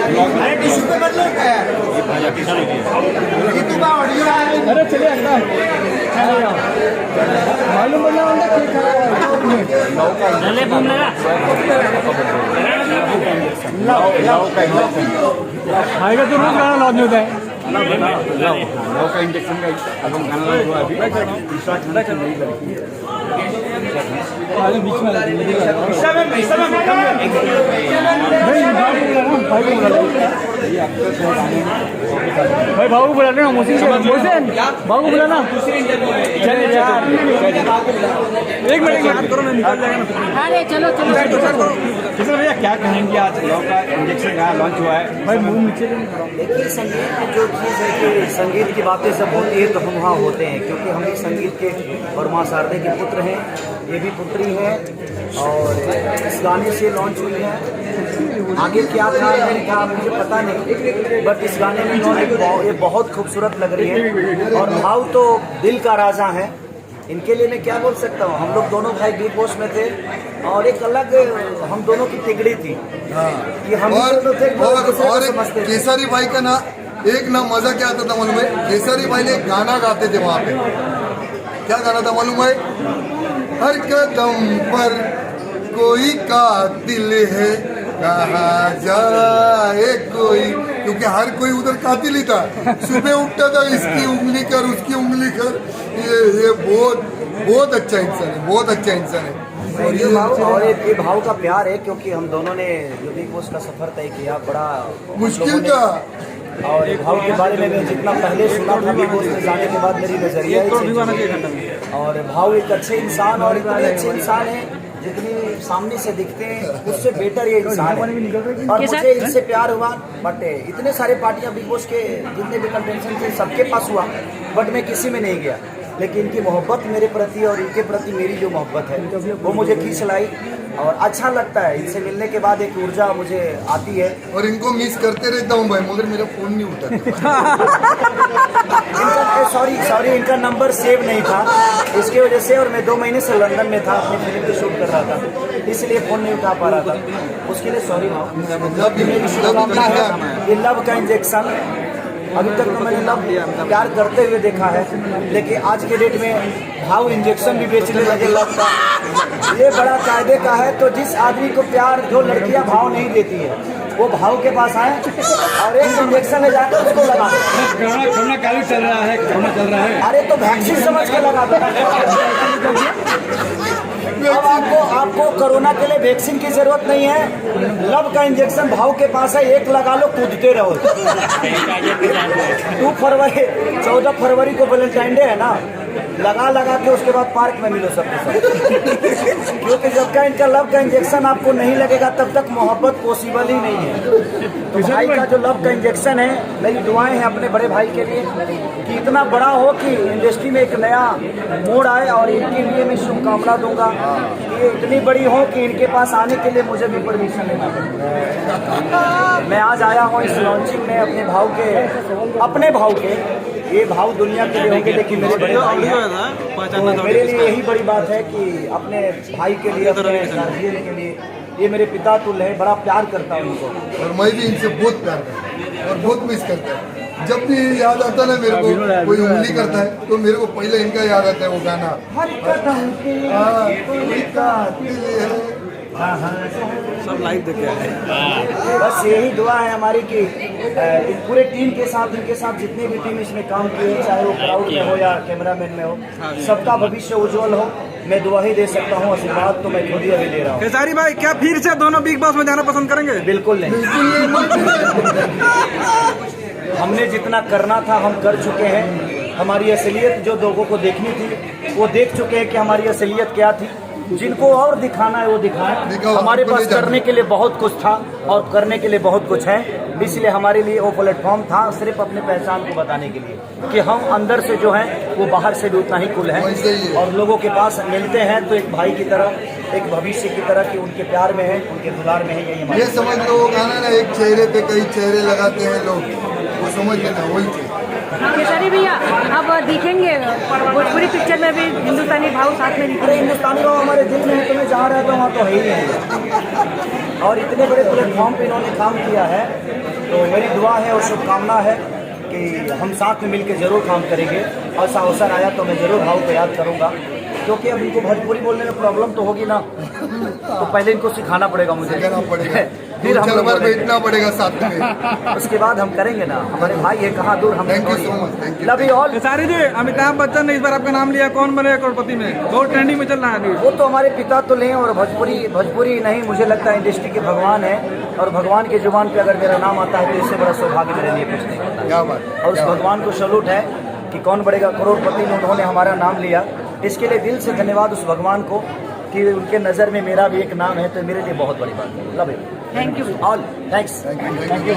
अरे tissue paper लो क्या है? ये तो का ऑडियो आ रहा है। अरे चलिए अंकल चलिए मालूम पड़ना होगा कि खड़ा है चले घूमने का आएगा तो रोज गाना लॉन्च होता है लव का इंजेक्शन का अब गाना लॉन्च हुआ अभी आगे बीच में भाई भाई भाऊ बुला लेना मोहसिन भाऊ को बुलाना चलिए यार एक मिनट याद करो मैं निकाल जाएगा अरे चलो चलो किशन भैया क्या कहेंगे आज लव का इंजेक्शन का लॉन्च हुआ है भाई मुंह नीचे देखिए, संगीत में जो चीज़ है कि संगीत की बातें सब होती है तो हम वहाँ होते हैं, क्योंकि हम भी संगीत के और माँ शारदे के पुत्र हैं, ये भी पुत्री है और इस गाने से लॉन्च हुई है। आगे क्या था नहीं था मुझे पता नहीं, बट इस गाने में इन्होंने ये बहुत खूबसूरत लग रही है और भाव तो दिल का राजा है। इनके लिए मैं क्या बोल सकता हूँ, हम लोग दोनों भाई बिग बॉस में थे और एक अलग हम दोनों की तिगड़ी थी कि हम दोनों थे और एक केसरी भाई का ना एक ना मजा क्या आता था मालूम है, केसरी भाई ने गाना गाते थे वहाँ पे, क्या गाना था मालूम है, हर कदम पर कोई कातिल है कहा जाए कोई, क्योंकि हर कोई उधर कातिल ही था। सुबह उठता था इसकी उंगली कर उसकी उंगली कर, ये बहुत अच्छा इंसान है, बहुत अच्छा इंसान है। और ये भाव का प्यार है, क्योंकि हम दोनों ने जो बिग बॉस का सफर तय किया बड़ा मुश्किल था और भाव के बारे में मैं जितना पहले सुना था बिग बॉस में जाने के बाद मेरी नजरिया और भाव एक अच्छे इंसान और इतने अच्छे इंसान है जितनी सामने से दिखते हैं उससे बेटर ये इंसान है। और मुझे इनसे प्यार हुआ, बट इतने सारे पार्टियां बिग बॉस के जितने भी कंटेस्टेंट थे सबके पास हुआ, बट मैं किसी में नहीं गया, लेकिन इनकी मोहब्बत मेरे प्रति और इनके प्रति मेरी जो मोहब्बत है वो मुझे खींच लाई और अच्छा लगता है। इनसे मिलने के बाद एक ऊर्जा मुझे आती है और इनको मिस करते रहता हूँ भाई, मगर मेरा फोन नहीं उठा। सॉरी इनका नंबर सेव नहीं था, इसकी वजह से, और मैं 2 महीने से लंदन में था, अपनी फिल्म की शूट कर रहा था, इसलिए फोन नहीं उठा पा रहा था, उसके लिए सॉरी। ये लव का इंजेक्शन अभी तक तो मैंने लव प्यार करते हुए देखा है, लेकिन आज के डेट में भाव इंजेक्शन भी बेचने लगे लव का, ये बड़ा कायदे का है। तो जिस आदमी को प्यार जो लड़कियां भाव नहीं देती है वो भाव के पास आए और एक इंजेक्शन ले जाकर उसको लगा दो। कोरोना काल चल रहा है, कोरोना चल रहा है, अरे तो वैक्सीन समझ के लगा दो। अब आपको कोरोना के लिए वैक्सीन की जरूरत नहीं है, लव का इंजेक्शन भाव के पास है, एक लगा लो कूदते रहो। 14 फरवरी को वैलेंटाइन डे है ना, लगा के उसके बाद पार्क में मिलो सबके साथ, क्योंकि जब का इनका लव का इंजेक्शन आपको नहीं लगेगा तब तक मोहब्बत पॉसिबल ही नहीं है। तो भाई का जो लव का इंजेक्शन है, मेरी दुआएं हैं अपने बड़े भाई के लिए कि इतना बड़ा हो कि इंडस्ट्री में एक नया मोड़ आए, और इनके लिए मैं शुभकामना दूंगा कि ये इतनी बड़ी हो कि इनके पास आने के लिए मुझे भी परमिशन लेना पड़ेगा। मैं आज आया हूँ इस लॉन्चिंग में अपने भाव के, ये भाव दुनिया के लिए होंगे लेकिन मेरे बड़े भाई हैं, तो मेरे लिए यही बड़ी बात है कि अपने भाई के लिए, अपने गार्जियन के लिए, ये मेरे पिता तुल्य है, बड़ा प्यार करता हूँ उनको। और मैं भी इनसे बहुत प्यार करता हूँ और बहुत मिस करता है। जब भी याद आता है ना मेरे को, कोई उंगली करता है तो मेरे को पहले इनका याद आता है वो गाना, हर कदम पे कोई कातिल है। सब लाइव देखे बस यही दुआ है हमारी कि पूरे टीम के साथ, इनके साथ जितने भी टीम इसमें काम किए हैं, चाहे वो क्राउड में हो या कैमरामैन में हो, सबका भविष्य उज्जवल हो। मैं दुआ ही दे सकता हूँ, आशीर्वाद तो मैं खुद ही अभी दे रहा हूँ। केसरी भाई क्या फिर से दोनों बिग बॉस में जाना पसंद करेंगे? बिल्कुल नहीं, हमने जितना करना था हम कर चुके हैं। हमारी असलियत जो लोगों को देखनी थी वो देख चुके हैं कि हमारी असलियत क्या थी। जिनको और दिखाना है वो दिखाएं। हमारे पास करने के लिए बहुत कुछ था और करने के लिए बहुत कुछ है, इसलिए हमारे लिए वो प्लेटफॉर्म था सिर्फ अपने पहचान को बताने के लिए कि हम अंदर से जो हैं वो बाहर से भी उतना ही कुल है, और लोगों के पास मिलते हैं तो एक भाई की तरह, एक भविष्य की तरह कि उनके प्यार में है, उनके दुलार में है। यही ये समझ लो वो गाना ना, एक चेहरे पे कई चेहरे लगाते हैं लोग, वो समझ लेना वही चीज। केसरी भैया अब दिखेंगे भोजपुरी पिक्चर में भी हिंदुस्तानी भाव साथ में दिखेंगे? अरे हिंदुस्तानी भाव हमारे दिल में है, तो मैं जहाँ रहता हूँ वहाँ तो है ही है। और इतने बड़े प्लेटफॉर्म पे इन्होंने काम किया है, तो मेरी दुआ है और शुभकामना है कि हम साथ में मिलकर जरूर काम करेंगे। ऐसा अवसर आया तो मैं जरूर भाव को याद करूंगा, क्योंकि अब इनको भोजपुरी बोलने में प्रॉब्लम तो होगी ना, तो पहले इनको सिखाना पड़ेगा मुझे, सिखाना पड़ेगा, फिर हम लोग बार बोलेंगे। बैठना पड़ेगा साथ में। उसके बाद हम करेंगे ना, हमारे भाई है कहाँ दूर हम। Thank you so much, thank you. Love you all. Khesari ji, Amitabh Bachchan ने इस बार आपका नाम लिया, कौन बने करोड़पति में, बहुत ट्रेंडिंग में चल रहा है अभी। वो तो हमारे पिता तो लें, और भोजपुरी नहीं, मुझे लगता है इंडस्ट्री के भगवान है, और भगवान के जुबान पे अगर मेरा नाम आता है तो इससे बड़ा सौभाग्य मेरे लिए कुछ नहीं होता। क्या बात, और उस भगवान को सैल्यूट है कि कौन बढ़ेगा करोड़पति में उन्होंने हमारा नाम लिया। इसके लिए दिल से धन्यवाद उस भगवान को कि उनके नज़र में मेरा भी एक नाम है, तो मेरे लिए बहुत बड़ी बात है। Love you, thank you. All, thanks. Thank you.